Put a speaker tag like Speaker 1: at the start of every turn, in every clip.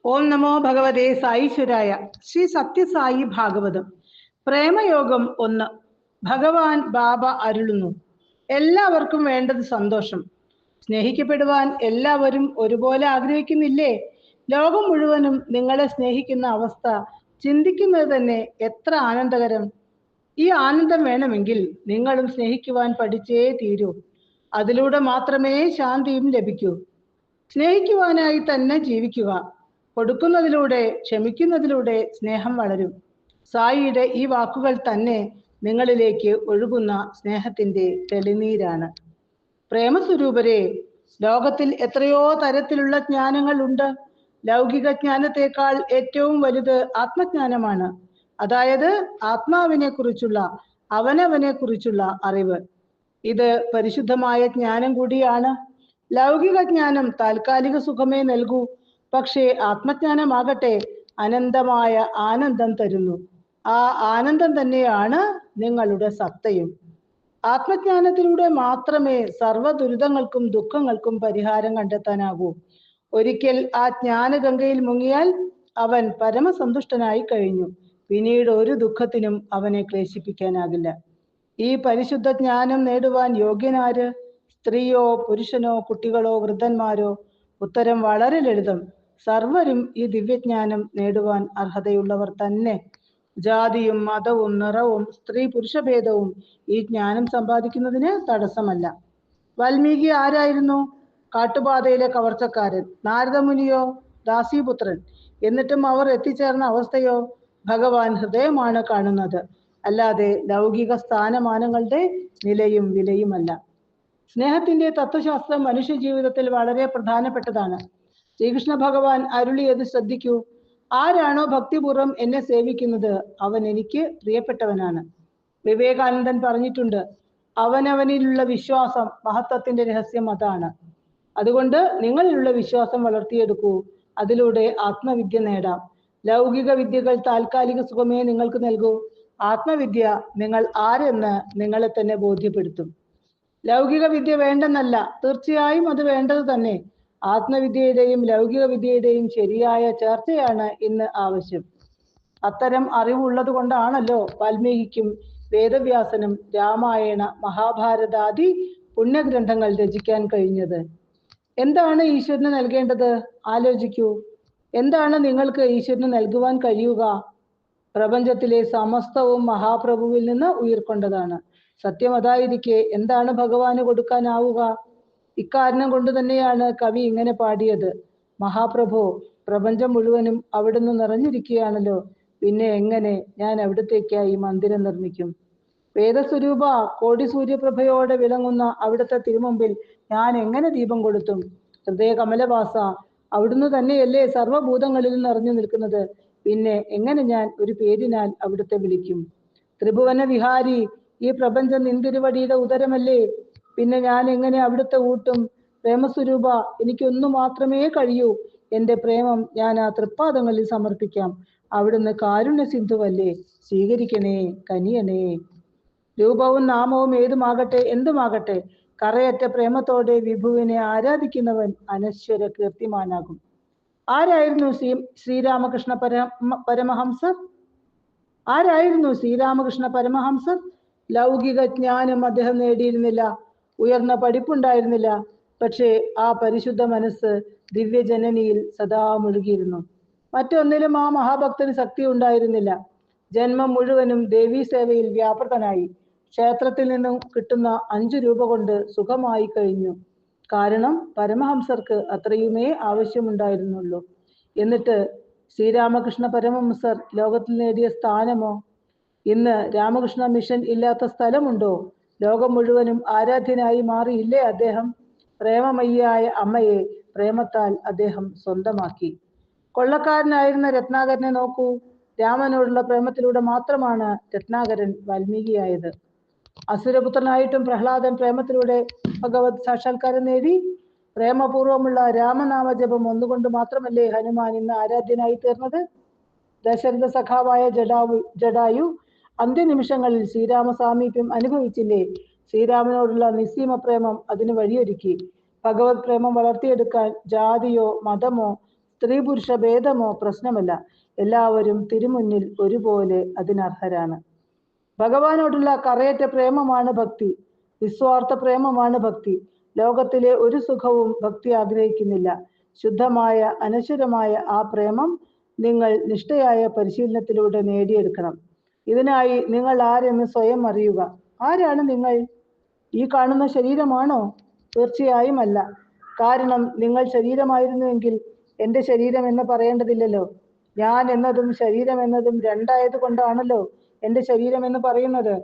Speaker 1: ഓം നമോ ഭഗവതേ സായീശ്വരായ. ശ്രീ സത്യസായി ഭാഗവതം. പ്രേമയോഗം 1. ഭഗവാൻ ബാബ അരുളുന്നു. എല്ലാവർക്കും വേണ്ടത് സന്തോഷം. സ്നേഹിക്കപ്പെടുവാൻ എല്ലാവരും ഒരുപോലെ ആഗ്രഹിക്കുന്നില്ലേ? ലോകം മുഴുവനും നിങ്ങളെ സ്നേഹിക്കുന്ന അവസ്ഥ ചിന്തിക്കുന്നത് തന്നെ എത്ര ആനന്ദകരം. ഈ ആനന്ദം വേണമെങ്കിൽ നിങ്ങളും സ്നേഹിക്കുവാൻ പഠിച്ചേ തീരൂ. അതിലൂടെ മാത്രമേ ശാന്തിയും ലഭിക്കൂ. സ്നേഹിക്കുവാനായി തന്നെ ജീവിക്കുക. കൊടുക്കുന്നതിലൂടെ, ക്ഷമിക്കുന്നതിലൂടെ സ്നേഹം വളരും. സായിയുടെ ഈ വാക്കുകൾ തന്നെ നിങ്ങളിലേക്ക് ഒഴുകുന്ന സ്നേഹത്തിന്റെ തെളിനീരാണ്. പ്രേമസ്വരൂപരെ, ലോകത്തിൽ എത്രയോ തരത്തിലുള്ള ജ്ഞാനങ്ങൾ ഉണ്ട്. ലൗകിക ജ്ഞാനത്തെക്കാൾ ഏറ്റവും വലുത് ആത്മജ്ഞാനമാണ്. അതായത് ആത്മാവിനെ കുറിച്ചുള്ള, അവനവനെ കുറിച്ചുള്ള അറിവ്. ഇത് പരിശുദ്ധമായ ജ്ഞാനം കൂടിയാണ്. ലൗകിക ജ്ഞാനം താൽക്കാലിക സുഖമേ നൽകൂ. പക്ഷേ ആത്മജ്ഞാനമാകട്ടെ അനന്തമായ ആനന്ദം തരുന്നു. ആ ആനന്ദം തന്നെയാണ് നിങ്ങളുടെ സത്തയും. ആത്മജ്ഞാനത്തിലൂടെ മാത്രമേ സർവ്വ ദുരിതങ്ങൾക്കും ദുഃഖങ്ങൾക്കും പരിഹാരം കണ്ടെത്താനാകൂ. ഒരിക്കൽ ആ ജ്ഞാനഗംഗയിൽ മുങ്ങിയാൽ അവൻ പരമസന്തുഷ്ടനായി കഴിഞ്ഞു. പിന്നീട് ഒരു ദുഃഖത്തിനും അവനെ ക്ലേശിപ്പിക്കാനാകില്ല. ഈ പരിശുദ്ധ ജ്ഞാനം നേടുവാൻ യോഗ്യനാര്? സ്ത്രീയോ പുരുഷനോ കുട്ടികളോ വൃദ്ധന്മാരോ? ഉത്തരം വളരെ ലളിതം. സർവരും ഈ ദിവ്യജ്ഞാനം നേടുവാൻ അർഹതയുള്ളവർ തന്നെ. ജാതിയും മതവും നിറവും സ്ത്രീ പുരുഷഭേദവും ഈ ജ്ഞാനം സമ്പാദിക്കുന്നതിന് തടസ്സമല്ല. വാൽമീകി ആരായിരുന്നു? കാട്ടുപാതയിലെ കവർച്ചക്കാരൻ. നാരദമുനിയോ? ദാസീപുത്രൻ. എന്നിട്ടും അവർ എത്തിച്ചേർന്ന അവസ്ഥയോ? ഭഗവാൻ ഹൃദയമാണ് കാണുന്നത്, അല്ലാതെ ലൗകിക സ്ഥാനമാനങ്ങളുടെ നിലയും വിലയുമല്ല. സ്നേഹത്തിന്റെ തത്വശാസ്ത്രം മനുഷ്യ ജീവിതത്തിൽ വളരെ പ്രധാനപ്പെട്ടതാണ്. ശ്രീകൃഷ്ണ ഭഗവാൻ അരുളിയത് ശ്രദ്ധിക്കൂ. ആരാണോ ഭക്തിപൂർവ്വം എന്നെ സേവിക്കുന്നത് അവൻ എനിക്ക് പ്രിയപ്പെട്ടവനാണ്. വിവേകാനന്ദൻ പറഞ്ഞിട്ടുണ്ട്, അവനവനിലുള്ള വിശ്വാസം മഹത്വത്തിന്റെ രഹസ്യം അതാണ്. അതുകൊണ്ട് നിങ്ങളിലുള്ള വിശ്വാസം വളർത്തിയെടുക്കൂ. അതിലൂടെ ആത്മവിദ്യ നേടാം. ലൗകിക വിദ്യകൾ താൽക്കാലിക സുഖമേ നിങ്ങൾക്ക് നൽകൂ. ആത്മവിദ്യ നിങ്ങൾ ആരെന്ന് നിങ്ങളെ തന്നെ ബോധ്യപ്പെടുത്തും. ലൗകിക വിദ്യ വേണ്ടെന്നല്ല, തീർച്ചയായും അത് വേണ്ടത് തന്നെ. ആത്മവിദ്യയുടെയും ലൗകിക വിദ്യയുടെയും ശരിയായ ചർച്ചയാണ് ഇന്ന് ആവശ്യം. അത്തരം അറിവുള്ളത് കൊണ്ടാണല്ലോ വാൽമീകിക്കും വേദവ്യാസനും രാമായണ മഹാഭാരതാദി പുണ്യഗ്രന്ഥങ്ങൾ രചിക്കാൻ കഴിഞ്ഞത്. എന്താണ് ഈശ്വരന് നൽകേണ്ടത്? ആലോചിക്കൂ. എന്താണ് നിങ്ങൾക്ക് ഈശ്വരന് നൽകുവാൻ കഴിയുക? പ്രപഞ്ചത്തിലെ സമസ്തവും മഹാപ്രഭുവിൽ നിന്ന് ഉയർക്കൊണ്ടതാണ്. സത്യം അതായിരിക്കെ എന്താണ് ഭഗവാന് കൊടുക്കാനാവുക? ഇക്കാരണം കൊണ്ട് തന്നെയാണ് കവി ഇങ്ങനെ പാടിയത്. മഹാപ്രഭു, പ്രപഞ്ചം മുഴുവനും അവിടുന്ന് നിറഞ്ഞിരിക്കുകയാണല്ലോ, പിന്നെ എങ്ങനെ ഞാൻ അവിടത്തേക്കായി മന്ദിരം നിർമ്മിക്കും? വേദസ്വരൂപ, കോടി സൂര്യപ്രഭയോടെ വിളങ്ങുന്ന അവിടുത്തെ തിരുമുമ്പിൽ ഞാൻ എങ്ങനെ ദീപം കൊളുത്തും? ഹൃദയ കമലവാസ, അവിടുന്ന് തന്നെയല്ലേ സർവ്വഭൂതങ്ങളിൽ നിറഞ്ഞു നിൽക്കുന്നത്, പിന്നെ എങ്ങനെ ഞാൻ ഒരു പേരിനാൽ അവിടുത്തെ വിളിക്കും? ത്രിഭുവന വിഹാരി, ഈ പ്രപഞ്ചം നിന്തിരുവടിയുടെ ഉദരമല്ലേ, പിന്നെ ഞാൻ എങ്ങനെ അവിടുത്തെ ഊട്ടും? പ്രേമസ്വരൂപ, എനിക്കൊന്നു മാത്രമേ കഴിയൂ. എന്റെ പ്രേമം ഞാൻ ആ തൃപ്പാദങ്ങളിൽ സമർപ്പിക്കാം. അവിടുന്ന് കാരുണ്യ സിന്ധുവല്ലേ, സ്വീകരിക്കണേ, കനിയണേ. രൂപവും നാമവും ഏതുമാകട്ടെ, എന്തുമാകട്ടെ, കറയറ്റ പ്രേമത്തോടെ വിഭുവിനെ ആരാധിക്കുന്നവൻ അനശ്വര കീർത്തിമാനാകും. ആരായിരുന്നു ശ്രീരാമകൃഷ്ണ പരമഹംസർ? ആരായിരുന്നു ശ്രീരാമകൃഷ്ണ പരമഹംസർ? ലൗകിക ജ്ഞാനം അദ്ദേഹം നേടിയിരുന്നില്ല, ഉയർന്ന പഠിപ്പുണ്ടായിരുന്നില്ല. പക്ഷേ ആ പരിശുദ്ധ മനസ്സ് ദിവ്യജനനിയിൽ സദാ മുഴുകിയിരുന്നു. മറ്റൊന്നിലും ആ മഹാഭക്തന് ശക്തി ഉണ്ടായിരുന്നില്ല. ജന്മം മുഴുവനും ദേവീ സേവയിൽ വ്യാപൃതനായി. ക്ഷേത്രത്തിൽ നിന്നും കിട്ടുന്ന 5 രൂപ കൊണ്ട് സുഖമായി കഴിഞ്ഞു. കാരണം പരമഹംസർക്ക് അത്രയുമേ ആവശ്യമുണ്ടായിരുന്നുള്ളൂ. എന്നിട്ട് ശ്രീരാമകൃഷ്ണ പരമഹംസർ ലോകത്തിൽ നേടിയ സ്ഥാനമോ? ഇന്ന് രാമകൃഷ്ണ മിഷൻ ഇല്ലാത്ത സ്ഥലമുണ്ടോ? ലോകം മുഴുവനും ആരാധ്യനായി മാറിയില്ലേ അദ്ദേഹം? പ്രേമമയ്യായ അമ്മയെ പ്രേമത്താൽ അദ്ദേഹം സ്വന്തമാക്കി. കൊള്ളക്കാരനായിരുന്ന രത്നാകരനെ നോക്കൂ. രാമനോടുള്ള പ്രേമത്തിലൂടെ മാത്രമാണ് രത്നാകരൻ വാൽമീകിയായത്. അസുരപുത്രനായിട്ടും പ്രഹ്ലാദൻ പ്രേമത്തിലൂടെ ഭഗവത് സാക്ഷാത്കാരം നേടി. പ്രേമപൂർവമുള്ള രാമനാമ ജപം ഒന്നുകൊണ്ട് മാത്രമല്ലേ ഹനുമാൻ ഇന്ന് ആരാധ്യനായി തീർന്നത്? ദശരഥ സഖാവായ ജഡായു അന്ത്യനിമിഷങ്ങളിൽ ശ്രീരാമ സാമീപ്യം അനുഭവിച്ചില്ലേ? ശ്രീരാമനോടുള്ള നിസ്സീമ പ്രേമം അതിന് വഴിയൊരുക്കി. ഭഗവത് പ്രേമം വളർത്തിയെടുക്കാൻ ജാതിയോ മതമോ സ്ത്രീ പുരുഷ ഭേദമോ പ്രശ്നമല്ല. എല്ലാവരും തിരുമുന്നിൽ ഒരുപോലെ അതിനർഹരാണ്. ഭഗവാനോടുള്ള കറയറ്റ പ്രേമമാണ് ഭക്തി. നിസ്വാർത്ഥ പ്രേമമാണ് ഭക്തി. ലോകത്തിലെ ഒരു സുഖവും ഭക്തി ആഗ്രഹിക്കുന്നില്ല. ശുദ്ധമായ അനശ്വരമായ ആ പ്രേമം നിങ്ങൾ നിഷ്ഠയായ പരിശീലനത്തിലൂടെ നേടിയെടുക്കണം. ഇതിനായി നിങ്ങൾ ആരെന്ന് സ്വയം അറിയുക. ആരാണ് നിങ്ങൾ? ഈ കാണുന്ന ശരീരമാണോ? തീർച്ചയായും അല്ല. കാരണം നിങ്ങൾ ശരീരമായിരുന്നുവെങ്കിൽ എൻ്റെ ശരീരം എന്ന് പറയേണ്ടതില്ലല്ലോ. ഞാൻ എന്നതും ശരീരം എന്നതും രണ്ടായത് കൊണ്ടാണല്ലോ എൻ്റെ ശരീരം എന്ന് പറയുന്നത്.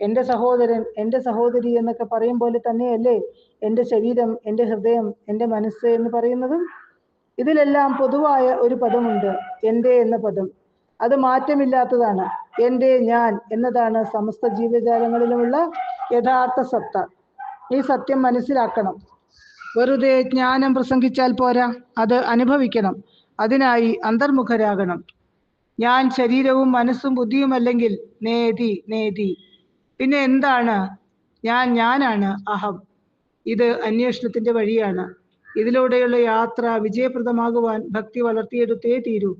Speaker 1: എൻ്റെ സഹോദരൻ, എൻ്റെ സഹോദരി എന്നൊക്കെ പറയും പോലെ തന്നെയല്ലേ എൻ്റെ ശരീരം, എൻ്റെ ഹൃദയം, എൻ്റെ മനസ്സ് എന്ന് പറയുന്നതും. ഇതിലെല്ലാം പൊതുവായ ഒരു പദമുണ്ട്, എൻ്റെ എന്ന പദം. അത് മാറ്റമില്ലാത്തതാണ്. എൻ്റെ, ഞാൻ എന്നതാണ് സമസ്ത ജീവജാലങ്ങളിലുമുള്ള യഥാർത്ഥ സത്ത. ഈ സത്യം മനസ്സിലാക്കണം. വെറുതെ ജ്ഞാനം പ്രസംഗിച്ചാൽ പോരാ, അത് അനുഭവിക്കണം. അതിനായി അന്തർമുഖരാകണം. ഞാൻ ശരീരവും മനസ്സും ബുദ്ധിയുമല്ലെങ്കിൽ നേതി നേതി. പിന്നെ എന്താണ് ഞാൻ? ഞാനാണ് അഹം. ഇത് അന്വേഷണത്തിന്റെ വഴിയാണ്. ഇതിലൂടെയുള്ള യാത്ര വിജയപ്രദമാകുവാൻ ഭക്തി വളർത്തിയെടുത്തേ തീരൂ.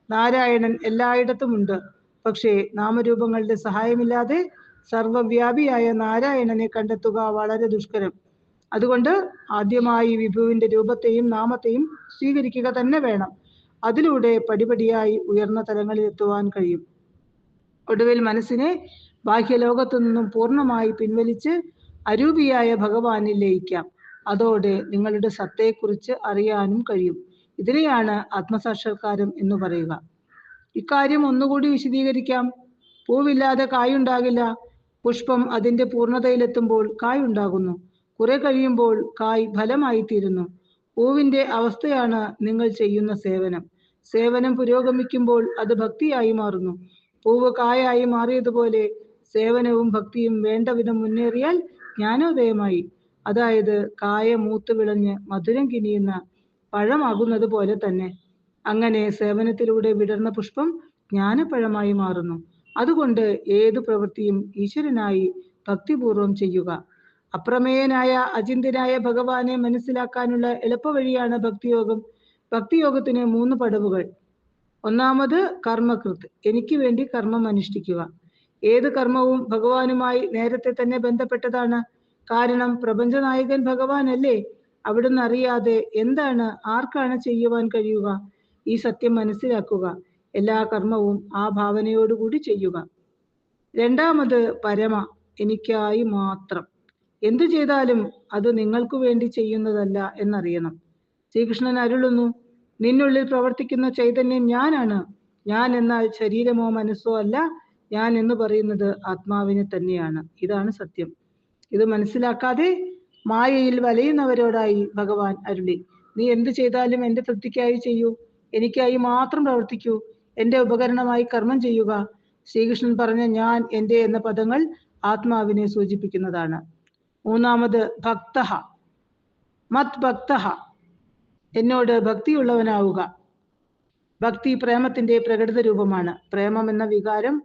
Speaker 1: നാരായണൻ എല്ലായിടത്തുമുണ്ട്. പക്ഷേ നാമരൂപങ്ങളുടെ സഹായമില്ലാതെ സർവവ്യാപിയായ നാരായണനെ കണ്ടെത്തുക വളരെ ദുഷ്കരം. അതുകൊണ്ട് ആദ്യമായി വിഭുവിന്റെ രൂപത്തെയും നാമത്തെയും സ്വീകരിക്കുക തന്നെ വേണം. അതിലൂടെ പടിപടിയായി ഉയർന്ന തലങ്ങളിൽ എത്തുവാൻ കഴിയും. ഒടുവിൽ മനസ്സിനെ ബാഹ്യലോകത്തു നിന്നും പൂർണ്ണമായി പിൻവലിച്ച് അരൂപിയായ ഭഗവാനിൽ ലയിക്കാം. അതോടെ നിങ്ങളുടെ സത്തയെക്കുറിച്ച് അറിയാനും കഴിയും. ഇതിനെയാണ് ആത്മസാക്ഷാത്കാരം എന്ന് പറയുക. ഇക്കാര്യം ഒന്നുകൂടി വിശദീകരിക്കാം. പൂവില്ലാതെ കായുണ്ടാകില്ല. പുഷ്പം അതിന്റെ പൂർണ്ണതയിലെത്തുമ്പോൾ കായുണ്ടാകുന്നു. കുറെ കഴിയുമ്പോൾ കായ് ഫലമായി തീരുന്നു. പൂവിന്റെ അവസ്ഥയാണ് നിങ്ങൾ ചെയ്യുന്ന സേവനം. സേവനം പുരോഗമിക്കുമ്പോൾ അത് ഭക്തിയായി മാറുന്നു. പൂവ് കായായി മാറിയതുപോലെ സേവനവും ഭക്തിയും വേണ്ട വിധം മുന്നേറിയാൽ ജ്ഞാനോദയമായി. അതായത് കായ മൂത്ത് വിളഞ്ഞ് മധുരം കിനിയുന്ന പഴമാകുന്നത് പോലെ തന്നെ. അങ്ങനെ സേവനത്തിലൂടെ വിടർന്ന പുഷ്പം ജ്ഞാനപ്പഴമായി മാറുന്നു. അതുകൊണ്ട് ഏതു പ്രവൃത്തിയും ഈശ്വരനായി ഭക്തിപൂർവം ചെയ്യുക. അപ്രമേയനായ അചിന്ത്യനായ ഭഗവാനെ മനസ്സിലാക്കാനുള്ള എളുപ്പവഴിയാണ് ഭക്തിയോഗം. ഭക്തിയോഗത്തിന് 3 പടവുകൾ. ഒന്നാമത് കർമ്മകൃത്, എനിക്ക് വേണ്ടി കർമ്മം അനുഷ്ഠിക്കുക. ഏത് കർമ്മവും ഭഗവാനുമായി നേരത്തെ തന്നെ ബന്ധപ്പെട്ടതാണ്. കാരണം പ്രപഞ്ചനായകൻ ഭഗവാനല്ലേ. അവിടുന്ന് അറിയാതെ എന്താണ്, ആർക്കാണ് ചെയ്യുവാൻ കഴിയുക? ഈ സത്യം മനസ്സിലാക്കുക. എല്ലാ കർമ്മവും ആ ഭാവനയോടുകൂടി ചെയ്യുക. രണ്ടാമത് പരമ, എനിക്കായി മാത്രം. എന്തു ചെയ്താലും അത് നിങ്ങൾക്ക് വേണ്ടി ചെയ്യുന്നതല്ല എന്നറിയണം. ശ്രീകൃഷ്ണൻ അരുളുന്നു, നിന്നുള്ളിൽ പ്രവർത്തിക്കുന്ന ചൈതന്യം ഞാനാണ്. ഞാൻ എന്നാൽ ശരീരമോ മനസ്സോ അല്ല. ഞാൻ എന്ന് പറയുന്നത് ആത്മാവിനെ തന്നെയാണ്. ഇതാണ് സത്യം. ഇത് മനസ്സിലാക്കാതെ മായയിൽ വലയുന്നവരോടായി ഭഗവാൻ അരുളി, നീ എന്ത് ചെയ്താലും എൻ്റെ തൃപ്തിക്കായി ചെയ്യൂ. എനിക്കായി മാത്രം പ്രവർത്തിക്കൂ. എൻ്റെ ഉപകരണമായി കർമ്മം ചെയ്യുക. ശ്രീകൃഷ്ണൻ പറഞ്ഞ ഞാൻ, എൻ്റെ എന്ന പദങ്ങൾ ആത്മാവിനെ സൂചിപ്പിക്കുന്നതാണ്. മൂന്നാമത് ഭക്തഃ, മത് ഭക്തഃ, എന്നോട് ഭക്തിയുള്ളവനാവുക. ഭക്തി പ്രേമത്തിന്റെ പ്രകടിത രൂപമാണ്. പ്രേമം എന്ന വികാരം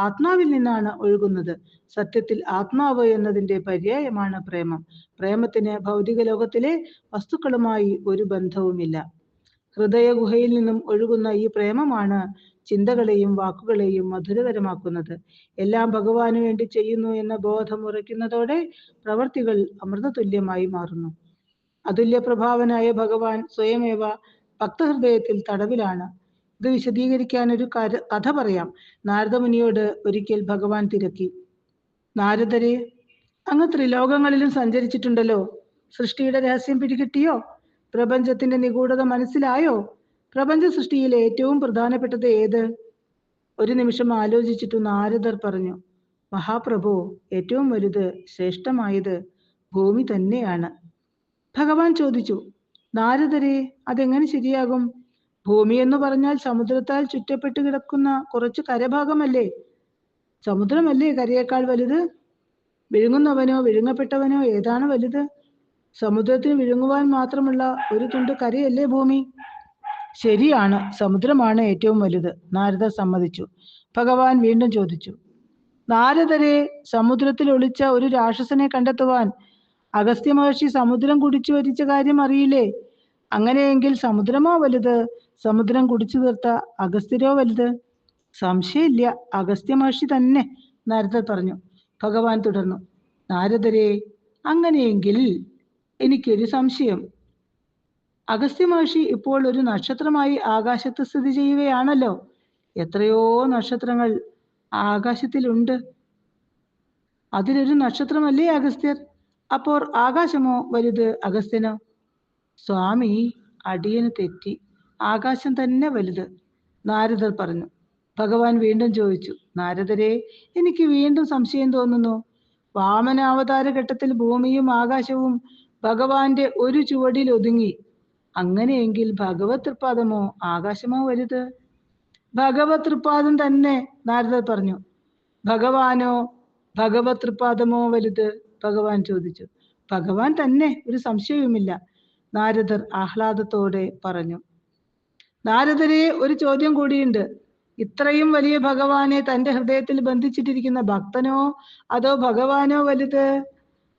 Speaker 1: ആത്മാവിൽ നിന്നാണ് ഒഴുകുന്നത്. സത്യത്തിൽ ആത്മാവ് എന്നതിന്റെ പര്യായമാണ് പ്രേമം. പ്രേമത്തിന് ഭൗതിക ലോകത്തിലെ വസ്തുക്കളുമായി ഒരു ബന്ധവുമില്ല. ഹൃദയ ഗുഹയിൽ നിന്നും ഒഴുകുന്ന ഈ പ്രേമമാണ് ചിന്തകളെയും വാക്കുകളെയും മധുരകരമാക്കുന്നത്. എല്ലാം ഭഗവാന് വേണ്ടി ചെയ്യുന്നു എന്ന ബോധം ഉറയ്ക്കുന്നതോടെ പ്രവർത്തികൾ അമൃതതുല്യമായി മാറുന്നു. അതുല്യ പ്രഭാവനായ ഭഗവാൻ സ്വയമേവ ഭക്തഹൃദയത്തിൽ തടവിലാണ്. ഇത് വിശദീകരിക്കാൻ ഒരു കഥ പറയാം. നാരദമുനിയോട് ഒരിക്കൽ ഭഗവാൻ തിരക്കി, നാരദരെ, അങ്ങ് ത്രിലോകങ്ങളിലും സഞ്ചരിച്ചിട്ടുണ്ടല്ലോ. സൃഷ്ടിയുടെ രഹസ്യം പിടികിട്ടിയോ? പ്രപഞ്ചത്തിന്റെ നിഗൂഢത മനസ്സിലായോ? പ്രപഞ്ച സൃഷ്ടിയിൽ ഏറ്റവും പ്രധാനപ്പെട്ടത് ഏത്? ഒരു നിമിഷം ആലോചിച്ചിട്ടു നാരദർ പറഞ്ഞു, മഹാപ്രഭു, ഏറ്റവും വലുത്, ശ്രേഷ്ഠമായത് ഭൂമി തന്നെയാണ്. ഭഗവാൻ ചോദിച്ചു, നാരദരെ, അതെങ്ങനെ ശരിയാകും? ഭൂമി എന്ന് പറഞ്ഞാൽ സമുദ്രത്താൽ ചുറ്റപ്പെട്ട് കിടക്കുന്ന കുറച്ച് കരഭാഗമല്ലേ? സമുദ്രമല്ലേ കരയേക്കാൾ വലുത്? വിഴുങ്ങുന്നവനോ വിഴുങ്ങപ്പെട്ടവനോ ഏതാണ് വലുത്? സമുദ്രത്തിന് വിഴുങ്ങുവാൻ മാത്രമുള്ള ഒരു തുണ്ട് കരയല്ലേ ഭൂമി? ശരിയാണ്, സമുദ്രമാണ് ഏറ്റവും വലുത്. നാരദർ സമ്മതിച്ചു. ഭഗവാൻ വീണ്ടും ചോദിച്ചു, നാരദരെ, സമുദ്രത്തിൽ ഒളിച്ച ഒരു രാക്ഷസനെ കണ്ടെത്തുവാൻ അഗസ്ത്യ മഹർഷി സമുദ്രം കുടിച്ചു വരിച്ച കാര്യം അറിയില്ലേ? അങ്ങനെയെങ്കിൽ സമുദ്രമോ വലുത്, സമുദ്രം കുടിച്ചു തീർത്ത അഗസ്ത്യരോ വലുത്? സംശയമില്ല, അഗസ്ത്യ മഹർഷി തന്നെ, നാരദർ പറഞ്ഞു. ഭഗവാൻ തുടർന്നു. നാരദരെ, അങ്ങനെയെങ്കിൽ എനിക്കൊരു സംശയം. അഗസ്ത്യ മഹർഷി ഇപ്പോൾ ഒരു നക്ഷത്രമായി ആകാശത്ത് സ്ഥിതി ചെയ്യുകയാണല്ലോ. എത്രയോ നക്ഷത്രങ്ങൾ ആകാശത്തിലുണ്ട്. അതിലൊരു നക്ഷത്രമല്ലേ അഗസ്ത്യർ? അപ്പോൾ ആകാശമോ വലുത്, അഗസ്ത്യനോ? സ്വാമി, അടിയന് തെറ്റി. ആകാശം തന്നെ വലുത്, നാരദർ പറഞ്ഞു. ഭഗവാൻ വീണ്ടും ചോദിച്ചു. നാരദരെ, എനിക്ക് വീണ്ടും സംശയം തോന്നുന്നു. വാമനാവതാര ഘട്ടത്തിൽ ഭൂമിയും ആകാശവും ഭഗവാന്റെ ഒരു ചുവടിൽ ഒതുങ്ങി. അങ്ങനെയെങ്കിൽ ഭഗവത് തൃപ്പാദമോ ആകാശമോ വലുത്? ഭഗവത് തൃപ്പാദം തന്നെ, നാരദർ പറഞ്ഞു. ഭഗവാനോ ഭഗവത് തൃപ്പാദമോ വലുത്? ഭഗവാൻ ചോദിച്ചു. ഭഗവാൻ തന്നെ, ഒരു സംശയവുമില്ല, നാരദർ ആഹ്ലാദത്തോടെ പറഞ്ഞു. നാരദരെ, ഒരു ചോദ്യം കൂടിയുണ്ട്. ഇത്രയും വലിയ ഭഗവാനെ തന്റെ ഹൃദയത്തിൽ ബന്ധിച്ചിട്ടിരിക്കുന്ന ഭക്തനോ അതോ ഭഗവാനോ വലുത്?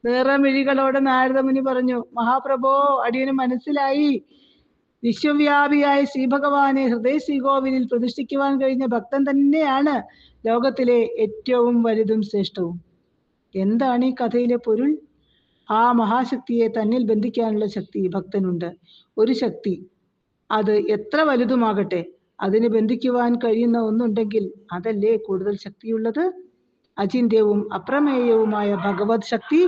Speaker 1: നിറമിഴികളോടെ നാരദമുനി പറഞ്ഞു. മഹാപ്രഭോ, അടിയന് മനസ്സിലായി. വിശ്വവ്യാപിയായ ശ്രീ ഭഗവാനെ ഹൃദയ ശ്രീകോവിലിൽ പ്രതിഷ്ഠിക്കുവാൻ കഴിഞ്ഞ ഭക്തൻ തന്നെയാണ് ലോകത്തിലെ ഏറ്റവും വലുതും ശ്രേഷ്ഠവും. എന്താണ് ഈ കഥയിലെ പൊരുൾ? ആ മഹാശക്തിയെ തന്നിൽ ബന്ധിക്കാനുള്ള ശക്തി ഭക്തനുണ്ട്. ഒരു ശക്തി, അത് എത്ര വലുതുമാകട്ടെ, അതിനെ ബന്ധിക്കുവാൻ കഴിയുന്ന ഒന്നുണ്ടെങ്കിൽ അതല്ലേ കൂടുതൽ ശക്തിയുള്ളത്? അചിന്ത്യവും അപ്രമേയവുമായ ഭഗവത് ശക്തി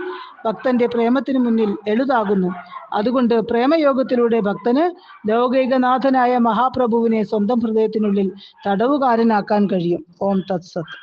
Speaker 1: ഭക്തന്റെ പ്രേമത്തിന് മുന്നിൽ എളുതാകുന്നു. അതുകൊണ്ട് പ്രേമയോഗത്തിലൂടെ ഭക്തന് ലൗകികനാഥനായ മഹാപ്രഭുവിനെ സ്വന്തം ഹൃദയത്തിനുള്ളിൽ തടവുകാരനാക്കാൻ കഴിയും. ഓം തത്സത്.